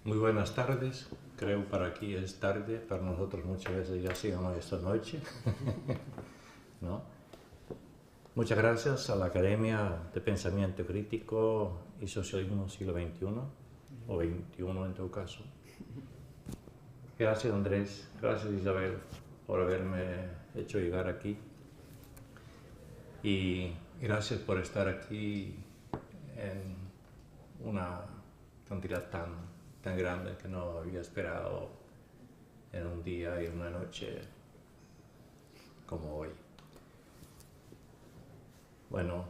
Muy buenas tardes. Creo para aquí es tarde, para nosotros muchas veces ya sigamos esta noche. ¿No? Muchas gracias a la Academia de Pensamiento Crítico y Socialismo Siglo XXI, o XXI en todo caso. Gracias Andrés, gracias Isabel por haberme hecho llegar aquí. Y gracias por estar aquí en una cantidad tan grande que no había esperado en un día y una noche como hoy. Bueno,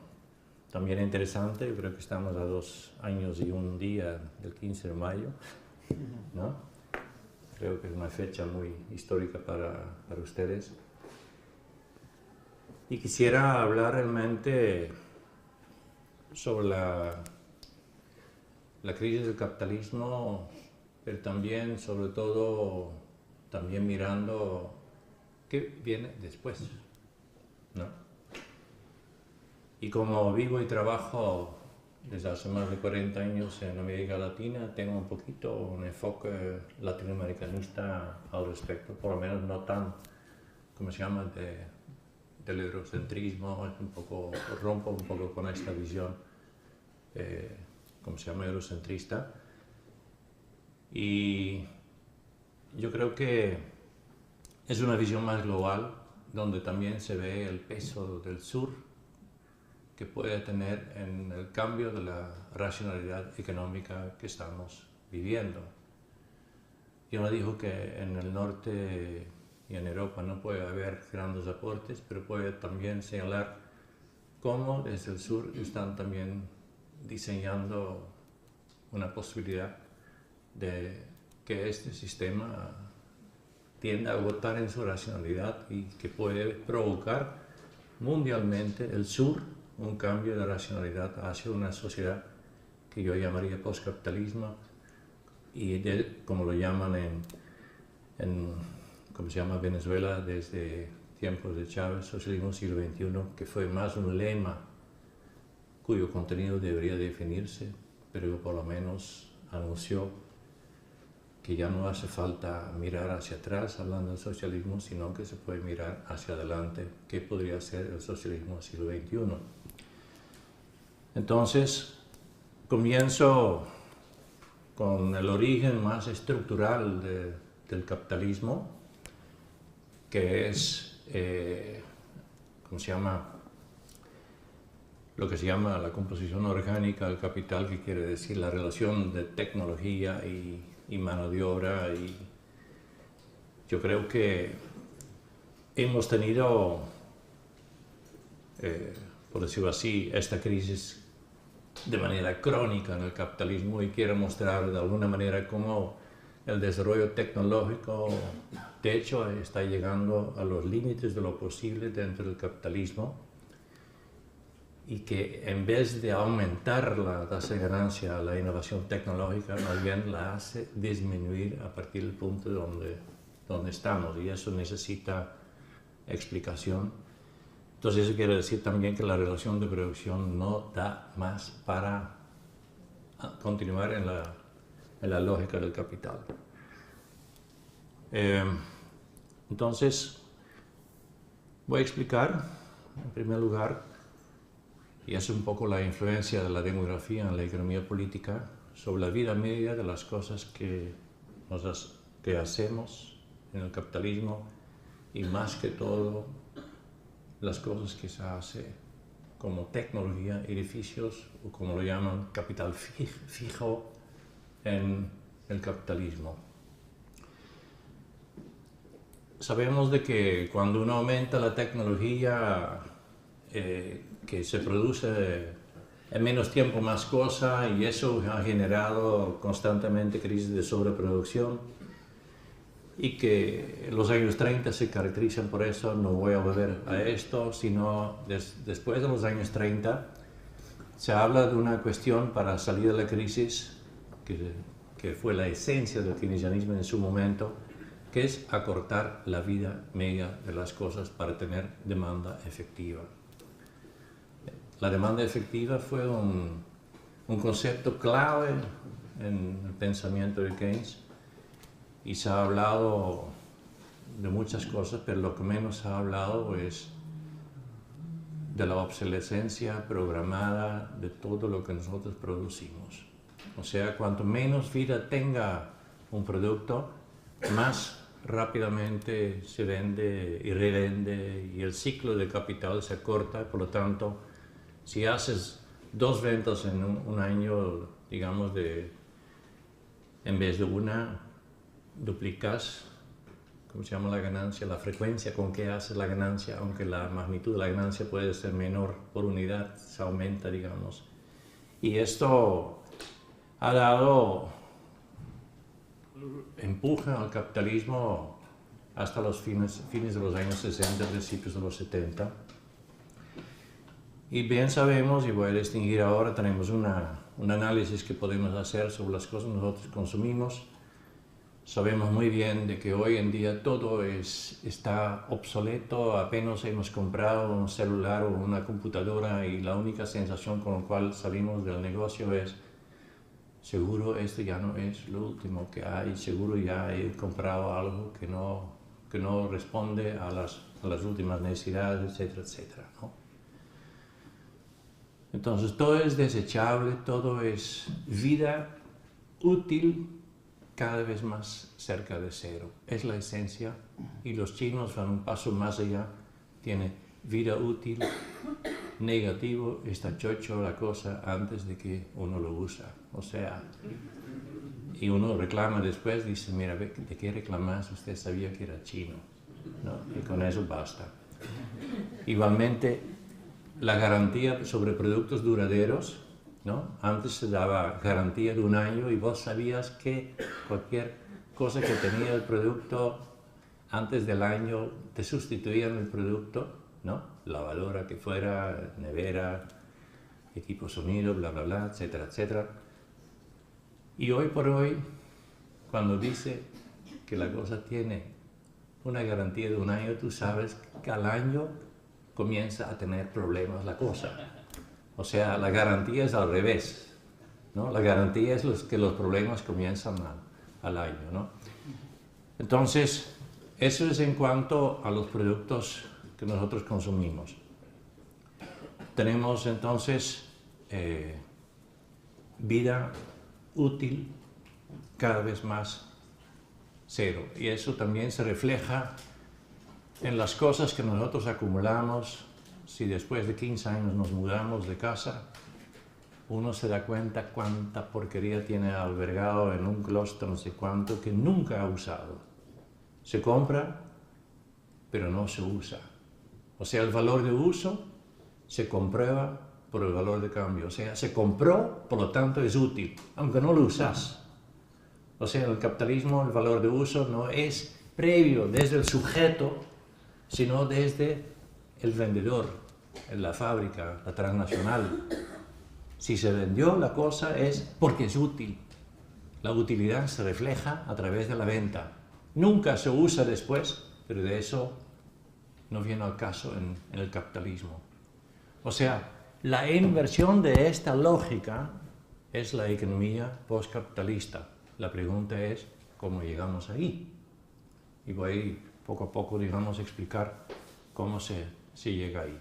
también interesante, yo creo que estamos a 2 años y un día del 15 de mayo, ¿no? Creo que es una fecha muy histórica para ustedes. Y quisiera hablar realmente sobre la crisis del capitalismo, pero también, sobre todo, también mirando qué viene después, ¿no? Y como vivo y trabajo desde hace más de 40 años en América Latina, tengo un poquito un enfoque latinoamericanista al respecto, por lo menos no tan, ¿cómo se llama?, del eurocentrismo, es un poco, rompo un poco con esta visión, ¿cómo se llama?, eurocentrista. Y yo creo que es una visión más global, donde también se ve el peso del sur que puede tener en el cambio de la racionalidad económica que estamos viviendo. Yo no digo que en el norte y en Europa no puede haber grandes aportes, pero puede también señalar cómo desde el sur están también diseñando una posibilidad de que este sistema tienda a agotar en su racionalidad y que puede provocar mundialmente el sur un cambio de racionalidad hacia una sociedad que yo llamaría postcapitalismo y como lo llaman como se llama Venezuela desde tiempos de Chávez, socialismo siglo XXI, que fue más un lema cuyo contenido debería definirse, pero por lo menos anunció que ya no hace falta mirar hacia atrás hablando del socialismo, sino que se puede mirar hacia adelante, qué podría ser el socialismo del siglo XXI. Entonces, comienzo con el origen más estructural del capitalismo, que es, ¿cómo se llama?, lo que se llama la composición orgánica del capital, que quiere decir la relación de tecnología y mano de obra. Y yo creo que hemos tenido, por decirlo así, esta crisis de manera crónica en el capitalismo, y quiero mostrar de alguna manera cómo el desarrollo tecnológico, de hecho, está llegando a los límites de lo posible dentro del capitalismo, y que en vez de aumentar la tasa de ganancia a la innovación tecnológica, más bien la hace disminuir a partir del punto donde estamos, y eso necesita explicación. Entonces eso quiere decir también que la relación de producción no da más para continuar en la lógica del capital. Entonces voy a explicar, en primer lugar, y es un poco la influencia de la demografía en la economía política sobre la vida media de las cosas que hacemos en el capitalismo, y más que todo las cosas que se hace como tecnología, edificios, o como lo llaman, capital fijo en el capitalismo. Sabemos de que cuando uno aumenta la tecnología, que se produce en menos tiempo más cosas, y eso ha generado constantemente crisis de sobreproducción, y que los años 30 se caracterizan por eso. No voy a volver a esto, sino después de los años 30 se habla de una cuestión para salir de la crisis, que fue la esencia del keynesianismo en su momento, que es acortar la vida media de las cosas para tener demanda efectiva. La demanda efectiva fue un concepto clave en el pensamiento de Keynes y se ha hablado de muchas cosas, pero lo que menos se ha hablado es de la obsolescencia programada de todo lo que nosotros producimos. O sea, cuanto menos vida tenga un producto, más rápidamente se vende y revende y el ciclo de capital se corta. Por lo tanto, si haces 2 ventas en un año, digamos, en vez de una, duplicas, ¿cómo se llama la ganancia? La frecuencia con que haces la ganancia, aunque la magnitud de la ganancia puede ser menor por unidad, se aumenta, digamos. Y esto ha dado empuje al capitalismo hasta los fines de los años 60, principios de los 70. Y bien sabemos, y voy a distinguir ahora, tenemos un análisis que podemos hacer sobre las cosas que nosotros consumimos. Sabemos muy bien de que hoy en día todo está obsoleto, apenas hemos comprado un celular o una computadora y la única sensación con la cual salimos del negocio es seguro esto ya no es lo último que hay, seguro ya he comprado algo que no responde a las últimas necesidades, etcétera, etcétera, ¿no? Entonces todo es desechable, todo es vida útil cada vez más cerca de cero. Es la esencia y los chinos van un paso más allá, tiene vida útil, negativo, está chocho la cosa antes de que uno lo usa. O sea, y uno reclama después, dice, mira, ¿de qué reclamas? Usted sabía que era chino, ¿no? Y con eso basta. Igualmente, la garantía sobre productos duraderos, ¿no? Antes se daba garantía de 1 año y vos sabías que cualquier cosa que tenía el producto antes del año te sustituían el producto, ¿no? Lavadora que fuera, nevera, equipo sonido, bla, bla, bla, etcétera, etcétera. Y hoy por hoy, cuando dice que la cosa tiene una garantía de 1 año, tú sabes que al año comienza a tener problemas la cosa. O sea, la garantía es al revés, ¿no? La garantía es que los problemas comienzan al año, ¿no? Entonces, eso es en cuanto a los productos que nosotros consumimos. Tenemos entonces vida útil cada vez más cero. Y eso también se refleja en las cosas que nosotros acumulamos. Si después de 15 años nos mudamos de casa, uno se da cuenta cuánta porquería tiene albergado en un clúster, no sé cuánto, que nunca ha usado. Se compra, pero no se usa. O sea, el valor de uso se comprueba por el valor de cambio. O sea, se compró, por lo tanto es útil, aunque no lo usas. O sea, en el capitalismo el valor de uso no es previo desde el sujeto, sino desde el vendedor, en la fábrica, la transnacional. Si se vendió la cosa es porque es útil. La utilidad se refleja a través de la venta. Nunca se usa después, pero de eso no viene al caso en el capitalismo. O sea, la inversión de esta lógica es la economía postcapitalista. La pregunta es, ¿cómo llegamos ahí? Y voy poco a poco, digamos, a explicar cómo se llega ahí.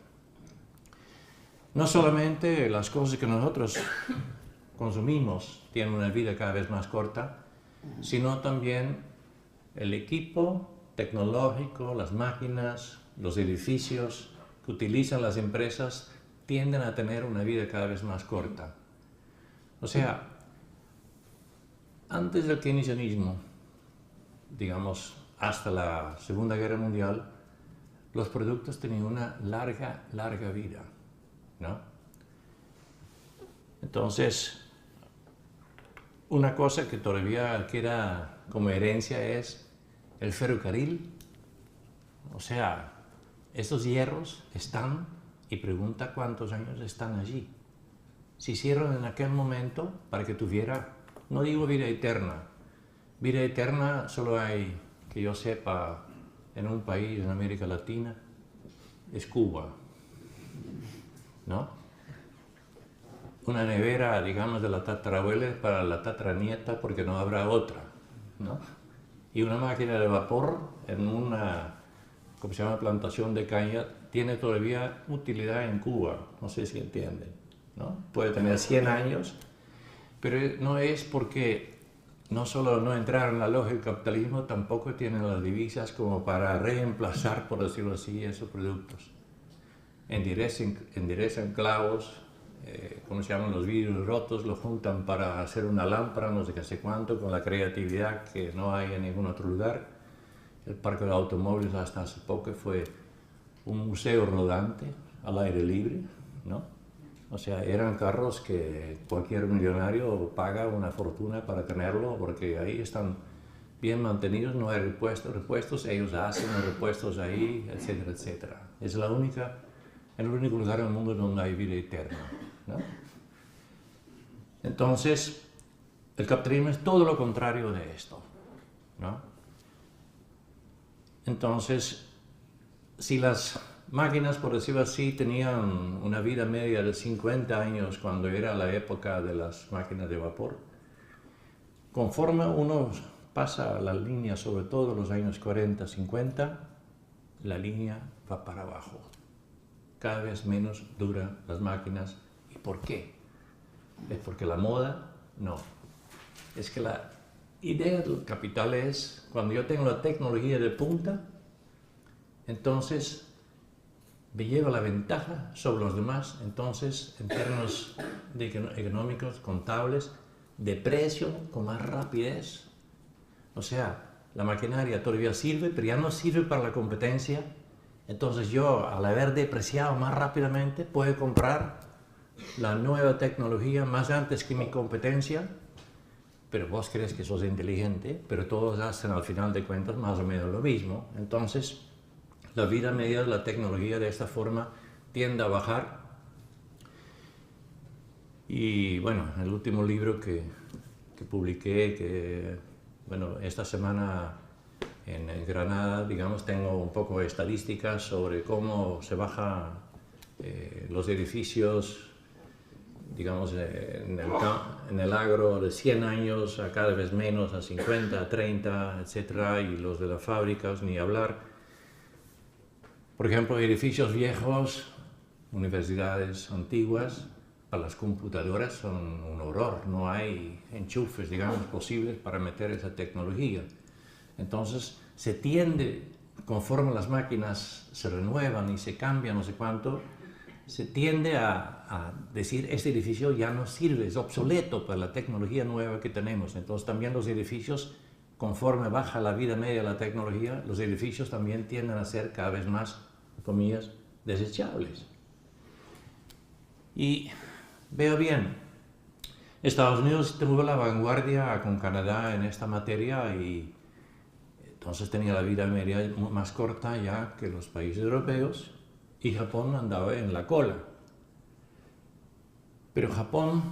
No solamente las cosas que nosotros consumimos tienen una vida cada vez más corta, sino también el equipo tecnológico, las máquinas, los edificios que utilizan las empresas tienden a tener una vida cada vez más corta. O sea, antes del keynesianismo, digamos, hasta la Segunda Guerra Mundial, los productos tenían una larga vida, ¿no? Entonces, una cosa que todavía queda como herencia es el ferrocarril. O sea, estos hierros están, y pregunta cuántos años están allí. Se hicieron en aquel momento para que tuviera, no digo vida eterna solo hay, que yo sepa, en un país en América Latina, es Cuba, ¿no? una nevera, digamos, de la tatarabuela para la tataranieta porque no habrá otra, ¿no? Y una máquina de vapor en una, ¿cómo se llama?, plantación de caña, tiene todavía utilidad en Cuba, no sé si entienden, ¿no? Puede tener 100 años, pero no es porque no solo no entraron en la lógica del capitalismo, tampoco tienen las divisas como para reemplazar, por decirlo así, esos productos. Enderezan clavos, ¿cómo se llaman?, los vidrios rotos, los juntan para hacer una lámpara, no sé qué sé cuánto, con la creatividad que no hay en ningún otro lugar. El parque de automóviles hasta hace poco fue un museo rodante al aire libre, ¿no? O sea, eran carros que cualquier millonario paga una fortuna para tenerlo, porque ahí están bien mantenidos, no hay repuestos, ellos hacen los repuestos ahí, etcétera, etcétera. Es el único lugar en el mundo donde hay vida eterna, ¿no? Entonces, el capitalismo es todo lo contrario de esto, ¿no? Entonces, si las máquinas, por decirlo así, tenían una vida media de 50 años cuando era la época de las máquinas de vapor, conforme uno pasa la línea, sobre todo los años 40, 50, la línea va para abajo. Cada vez menos duran las máquinas. ¿Y por qué? ¿Es porque la moda? No. Es que la idea del capital es, cuando yo tengo la tecnología de punta, entonces me lleva la ventaja sobre los demás. Entonces, en términos económicos, contables, de precio, con más rapidez. O sea, la maquinaria todavía sirve, pero ya no sirve para la competencia. Entonces yo, al haber depreciado más rápidamente, puedo comprar la nueva tecnología más antes que mi competencia, pero vos crees que sos inteligente, pero todos hacen al final de cuentas más o menos lo mismo. Entonces, la vida media de la tecnología de esta forma tiende a bajar. Y bueno, el último libro que publiqué, bueno, esta semana en Granada, digamos, tengo un poco de estadísticas sobre cómo se bajan los edificios, digamos, en el agro de 100 años a cada vez menos, a 50, a 30, etcétera, y los de las fábricas, ni hablar. Por ejemplo, edificios viejos, universidades antiguas, para las computadoras son un horror, no hay enchufes, digamos, posibles para meter esa tecnología. Entonces, se tiende, conforme las máquinas se renuevan y se cambian, no sé cuánto, se tiende a decir, este edificio ya no sirve, es obsoleto para la tecnología nueva que tenemos. Entonces, también los edificios, conforme baja la vida media de la tecnología, los edificios también tienden a ser cada vez más, comillas, desechables. Y veo bien, Estados Unidos tuvo la vanguardia con Canadá en esta materia y entonces tenía la vida media más corta ya que los países europeos, y Japón andaba en la cola. Pero Japón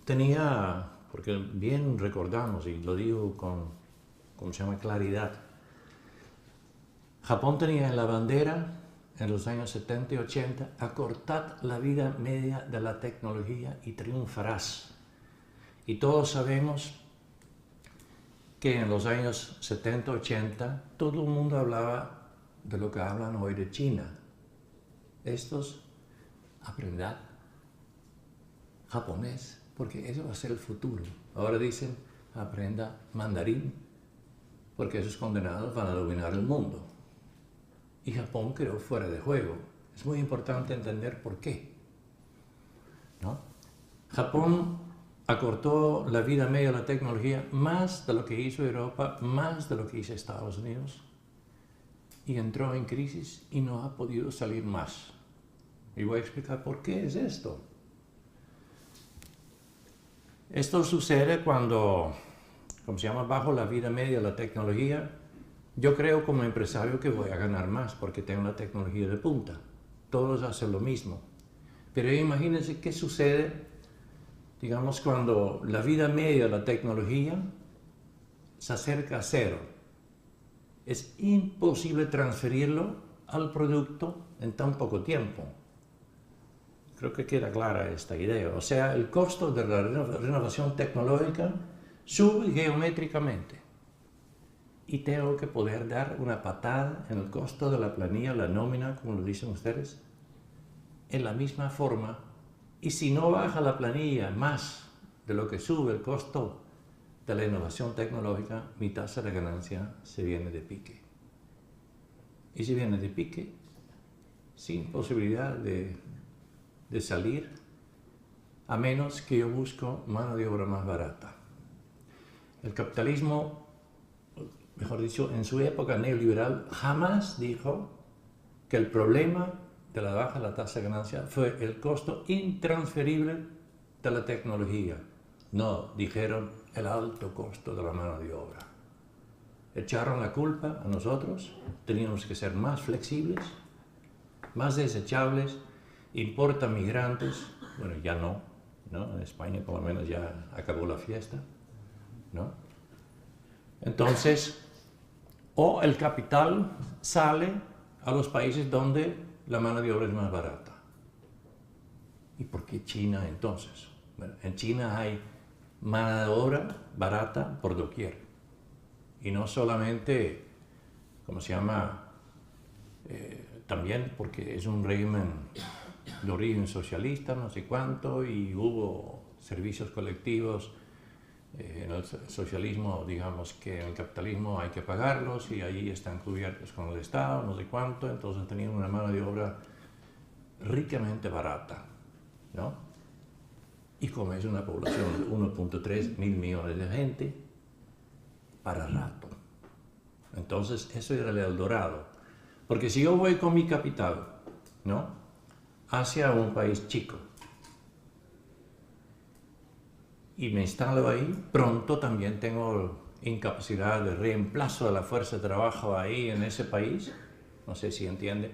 tenía, porque bien recordamos, y lo digo con, ¿cómo se llama?, claridad, Japón tenía en la bandera, en los años 70 y 80, acortad la vida media de la tecnología y triunfarás. Y todos sabemos que en los años 70, 80, todo el mundo hablaba de lo que hablan hoy de China. Estos, aprendad japonés, porque eso va a ser el futuro. Ahora dicen, aprenda mandarín, porque esos condenados van a dominar el mundo. Y Japón quedó fuera de juego. Es muy importante entender por qué, ¿no? Japón acortó la vida media de la tecnología más de lo que hizo Europa, más de lo que hizo Estados Unidos, y entró en crisis y no ha podido salir más. Y voy a explicar por qué es esto. Esto sucede cuando, como se llama, bajo la vida media de la tecnología. Yo creo como empresario que voy a ganar más porque tengo la tecnología de punta. Todos hacen lo mismo. Pero imagínense qué sucede, digamos, cuando la vida media de la tecnología se acerca a cero. Es imposible transferirlo al producto en tan poco tiempo. creo que queda clara esta idea. O sea, el costo de la renovación tecnológica sube geométricamente. Y tengo que poder dar una patada en el costo de la planilla, la nómina, como lo dicen ustedes, en la misma forma. Y si no baja la planilla más de lo que sube el costo de la innovación tecnológica, mi tasa de ganancia se viene de pique. Y se viene de pique sin posibilidad de salir, a menos que yo busco mano de obra más barata. El capitalismo, mejor dicho, en su época neoliberal, jamás dijo que el problema de la baja de la tasa de ganancia fue el costo intransferible de la tecnología. No, dijeron el alto costo de la mano de obra. Echaron la culpa a nosotros, teníamos que ser más flexibles, más desechables, importan migrantes, bueno, ya no, en España por lo menos ya acabó la fiesta, ¿no? Entonces, o el capital sale a los países donde la mano de obra es más barata. ¿Y por qué China entonces? Bueno, en China hay mano de obra barata por doquier. Y no solamente, ¿cómo se llama? También porque es un régimen de origen socialista, no sé cuánto, y hubo servicios colectivos. En el socialismo, digamos que en el capitalismo hay que pagarlos y ahí están cubiertos con el Estado, no sé cuánto, entonces tenían una mano de obra ricamente barata, ¿no? Y como es una población de 1.3 mil millones de gente, para rato. Entonces eso era el Eldorado. Porque si yo voy con mi capital, ¿no?, hacia un país chico, y me instalo ahí, pronto también tengo incapacidad de reemplazo de la fuerza de trabajo ahí en ese país, no sé si entiende,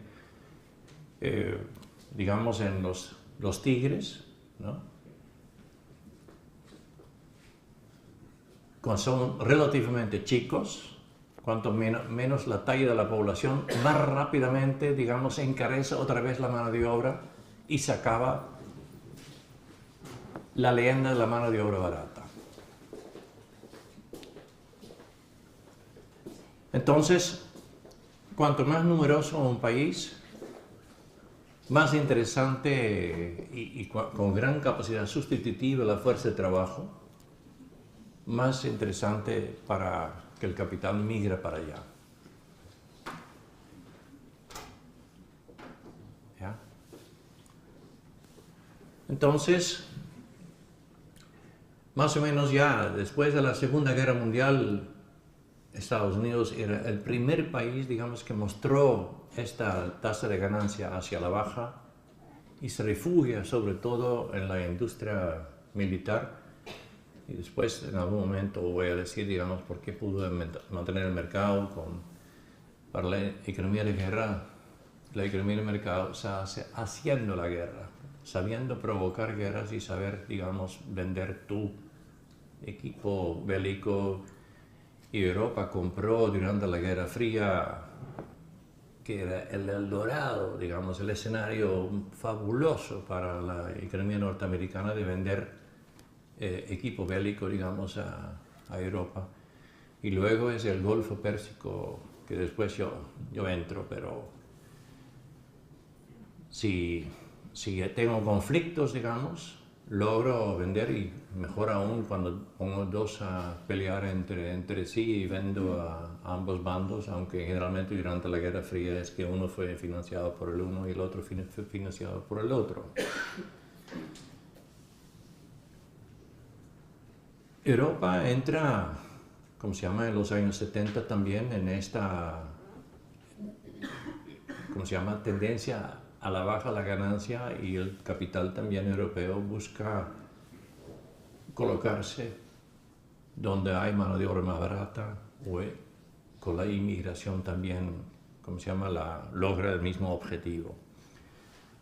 digamos en los tigres, ¿no? Cuando son relativamente chicos, cuanto menos la talla de la población, más rápidamente, digamos, encarece otra vez la mano de obra y se acaba la leyenda de la mano de obra barata. Entonces, cuanto más numeroso un país, más interesante y con gran capacidad sustitutiva la fuerza de trabajo, más interesante para que el capital migre para allá. ¿Ya? Entonces, más o menos ya después de la Segunda Guerra Mundial, Estados Unidos era el primer país, digamos, que mostró esta tasa de ganancia hacia la baja y se refugia sobre todo en la industria militar. Y después, en algún momento, voy a decir, digamos, por qué pudo mantener el mercado para la economía de guerra. La economía del mercado se hace haciendo la guerra, sabiendo provocar guerras y saber, digamos, vender tu equipo bélico. Y Europa compró durante la Guerra Fría, que era el Eldorado, digamos, el escenario fabuloso para la economía norteamericana de vender equipo bélico, digamos, a Europa. Y luego es el Golfo Pérsico, que después yo entro, pero si tengo conflictos, digamos, logro vender, y mejor aún cuando pongo dos a pelear entre sí y vendo a ambos bandos, aunque generalmente durante la Guerra Fría es que uno fue financiado por el uno y el otro fue financiado por el otro. Europa entra, como se llama, en los años 70 también en esta, como se llama, tendencia a la baja la ganancia, y el capital también europeo busca colocarse donde hay mano de obra más barata, o con la inmigración también, como se llama, logra el mismo objetivo.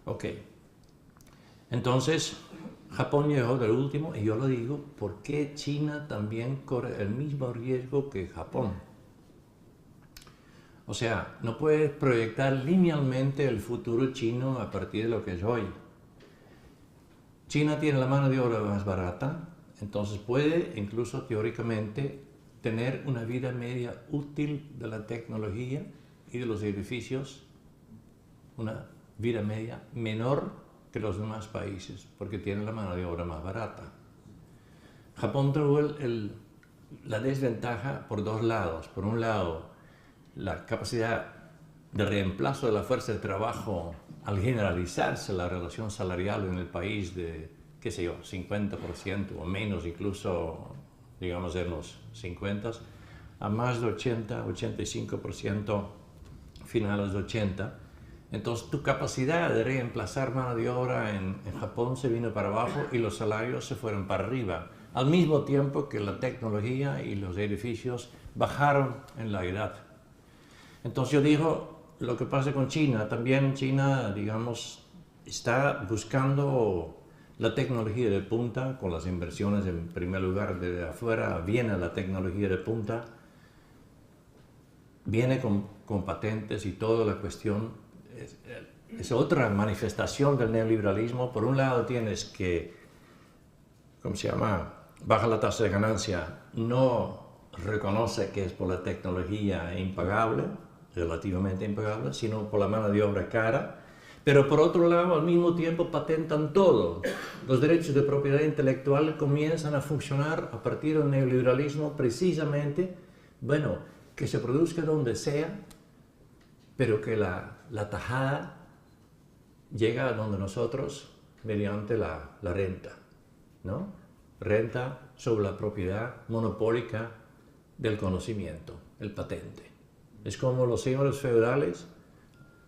Ok, entonces Japón llegó del último, y yo lo digo, ¿por qué China también corre el mismo riesgo que Japón? O sea, no puedes proyectar linealmente el futuro chino a partir de lo que es hoy. China tiene la mano de obra más barata, entonces puede incluso teóricamente tener una vida media útil de la tecnología y de los edificios, una vida media menor que los demás países, porque tiene la mano de obra más barata. Japón tuvo la desventaja por dos lados. Por un lado, la capacidad de reemplazo de la fuerza de trabajo al generalizarse la relación salarial en el país de, qué sé yo, 50% o menos, incluso, digamos, en los 50, a más de 80, 85%, finales de 80. Entonces, tu capacidad de reemplazar mano de obra en Japón se vino para abajo y los salarios se fueron para arriba, al mismo tiempo que la tecnología y los edificios bajaron en la edad. Entonces yo digo, lo que pasa con China, también China, digamos, está buscando la tecnología de punta, con las inversiones en primer lugar de afuera, viene la tecnología de punta, viene con patentes y toda la cuestión. Es otra manifestación del neoliberalismo. Por un lado tienes que, ¿cómo se llama?, baja la tasa de ganancia, no reconoce que es por la tecnología impagable, relativamente impagable, sino por la mano de obra cara, pero por otro lado al mismo tiempo patentan todo. Los derechos de propiedad intelectual comienzan a funcionar a partir del neoliberalismo precisamente, bueno, que se produzca donde sea, pero que la tajada llega a donde nosotros mediante la renta, ¿no? Renta sobre la propiedad monopólica del conocimiento, el patente. Es como los señores feudales,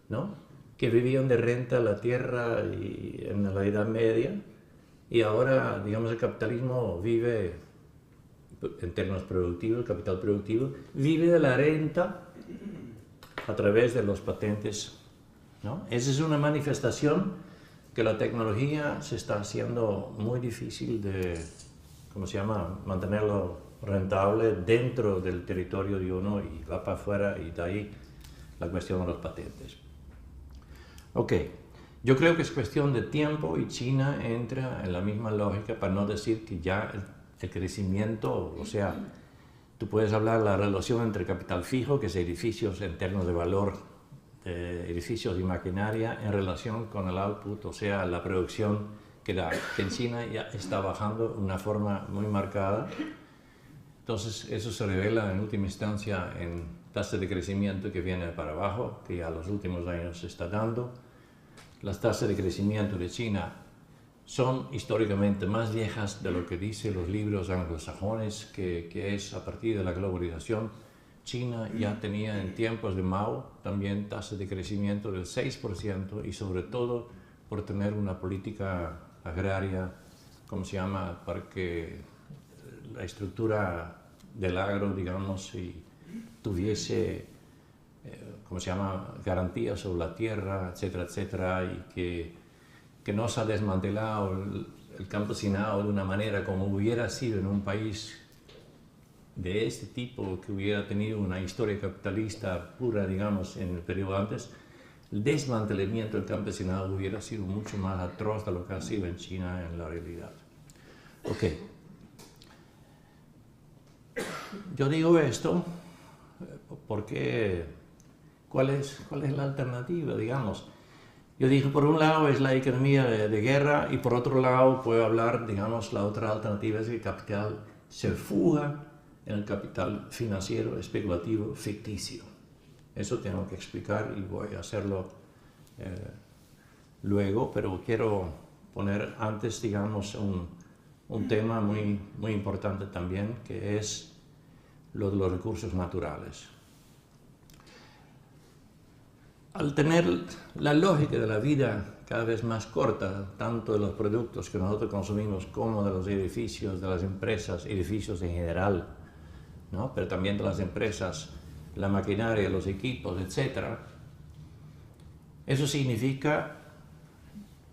¿no?, que vivían de renta la tierra en la Edad Media, y ahora, digamos, el capitalismo vive, en términos productivos, el capital productivo, vive de la renta a través de los patentes, ¿no? Esa es una manifestación que la tecnología se está haciendo muy difícil de, ¿cómo se llama?, mantenerlo rentable dentro del territorio de uno y va para afuera, y de ahí la cuestión de los patentes. Ok, yo creo que es cuestión de tiempo y China entra en la misma lógica, para no decir que ya el crecimiento, o sea, tú puedes hablar de la relación entre capital fijo, que es edificios en términos de valor, edificios y maquinaria, en relación con el output, o sea, la producción que da, que en China ya está bajando de una forma muy marcada. Entonces eso se revela en última instancia en tasa de crecimiento que viene para abajo, que ya los últimos años se está dando. Las tasas de crecimiento de China son históricamente más viejas de lo que dicen los libros anglosajones, que es a partir de la globalización. China ya tenía en tiempos de Mao también tasas de crecimiento del 6%, y sobre todo por tener una política agraria, ¿cómo se llama?, para que la estructura del agro, digamos, y tuviese, ¿cómo se llama?, garantías sobre la tierra, etcétera, etcétera, y que no se ha desmantelado el campesinado de una manera como hubiera sido en un país de este tipo, que hubiera tenido una historia capitalista pura, digamos, en el periodo antes. El desmantelamiento del campesinado hubiera sido mucho más atroz de lo que ha sido en China en la realidad. Ok. Yo digo esto porque ¿cuál es la alternativa, digamos? Yo dije, por un lado es la economía de guerra, y por otro lado puedo hablar, digamos, la otra alternativa es que el capital se fuga en el capital financiero, especulativo, ficticio. Eso tengo que explicar y voy a hacerlo luego, pero quiero poner antes, digamos, un tema muy, muy importante también, que es lo de los recursos naturales. Al tener la lógica de la vida cada vez más corta, tanto de los productos que nosotros consumimos como de los edificios, de las empresas, edificios en general, ¿no?, pero también de las empresas, la maquinaria, los equipos, etc. Eso significa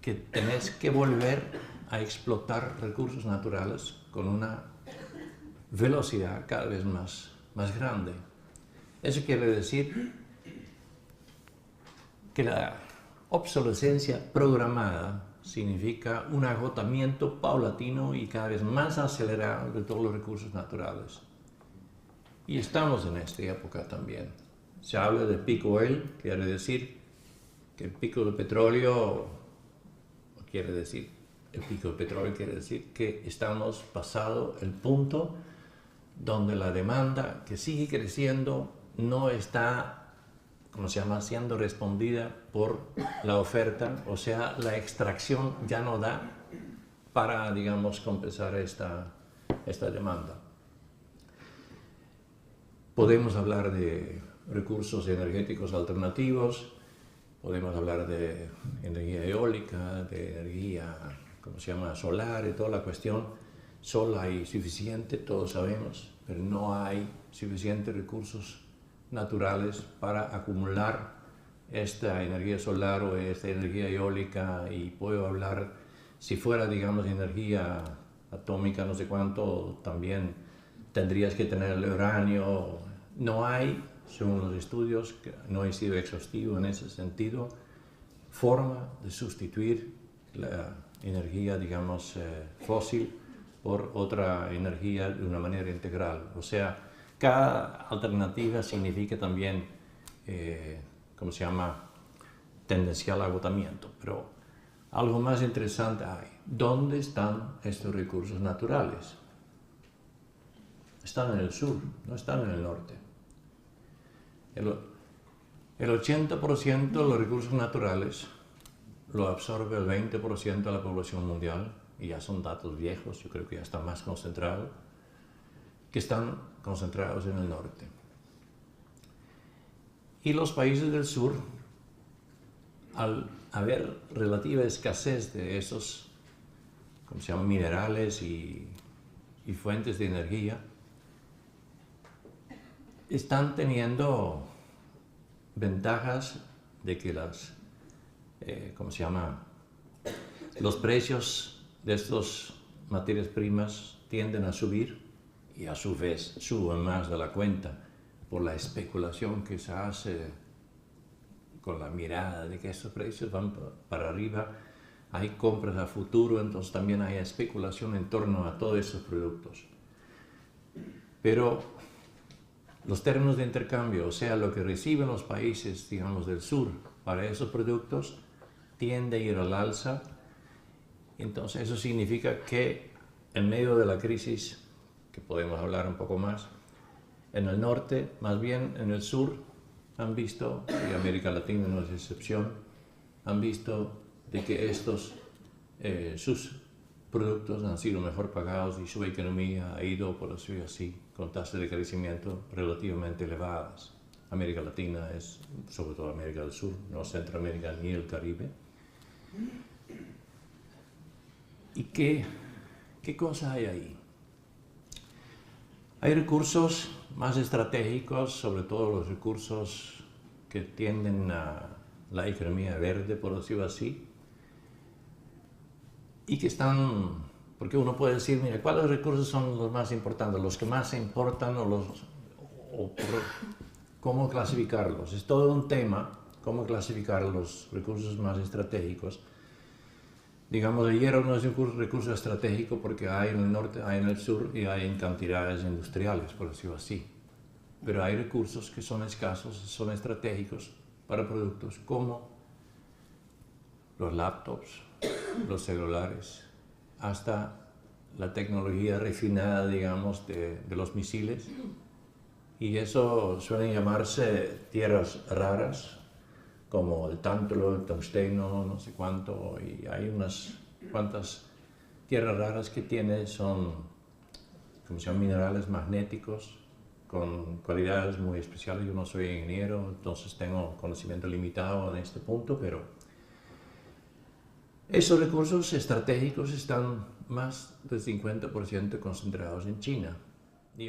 que tenés que volver a explotar recursos naturales con una velocidad cada vez más grande. Eso quiere decir que la obsolescencia programada significa un agotamiento paulatino y cada vez más acelerado de todos los recursos naturales. Y estamos en esta época también. Se habla de peak oil, quiere decir que el pico de petróleo, quiere decir que estamos pasado el punto donde la demanda, que sigue creciendo, no está, siendo respondida por la oferta, o sea, la extracción ya no da para, compensar esta demanda. Podemos hablar de recursos energéticos alternativos, podemos hablar de energía eólica, de energía, solar y toda la cuestión. Sol hay suficiente, todos sabemos, pero no hay suficientes recursos naturales para acumular esta energía solar o esta energía eólica. Y puedo hablar, si fuera, energía atómica, no sé cuánto, también tendrías que tener el uranio. No hay, según los estudios, que no he sido exhaustivo en ese sentido, forma de sustituir la energía, fósil por otra energía de una manera integral. O sea, cada alternativa significa también, tendencial agotamiento. Pero algo más interesante hay. ¿Dónde están estos recursos naturales? Están en el sur, no están en el norte. El 80% de los recursos naturales lo absorbe el 20% de la población mundial, y ya son datos viejos, yo creo que ya están más concentrados, que están concentrados en el norte. Y los países del sur, al haber relativa escasez de esos, minerales y fuentes de energía, están teniendo ventajas de que los precios de estas materias primas tienden a subir, y a su vez suben más de la cuenta por la especulación que se hace con la mirada de que estos precios van para arriba. Hay compras a futuro, entonces también hay especulación en torno a todos esos productos. Pero los términos de intercambio, o sea, lo que reciben los países, del sur para esos productos, tiende a ir al alza. Entonces eso significa que en medio de la crisis, que podemos hablar un poco más, en el norte, más bien en el sur, han visto, y América Latina no es excepción, han visto de que sus productos han sido mejor pagados y su economía ha ido, por decirlo así, con tasas de crecimiento relativamente elevadas. América Latina es, sobre todo América del Sur, no Centroamérica ni el Caribe. ¿Y qué cosa hay ahí? Hay recursos más estratégicos, sobre todo los recursos que tienden a la economía verde, por decirlo así, y que están, porque uno puede decir, mira, ¿cuáles recursos son los más importantes, los que más se importan, cómo clasificarlos? Es todo un tema, cómo clasificar los recursos más estratégicos. El hierro no es un recurso estratégico porque hay en el norte, hay en el sur y hay en cantidades industriales, por decirlo así. Pero hay recursos que son escasos, son estratégicos para productos como los laptops, los celulares, hasta la tecnología refinada, de los misiles. Y eso suelen llamarse tierras raras, como el tántalo, el tungsteno, no sé cuánto, y hay unas cuantas tierras raras que son minerales magnéticos con cualidades muy especiales. Yo no soy ingeniero, entonces tengo conocimiento limitado en este punto, pero esos recursos estratégicos están más del 50% concentrados en China. Y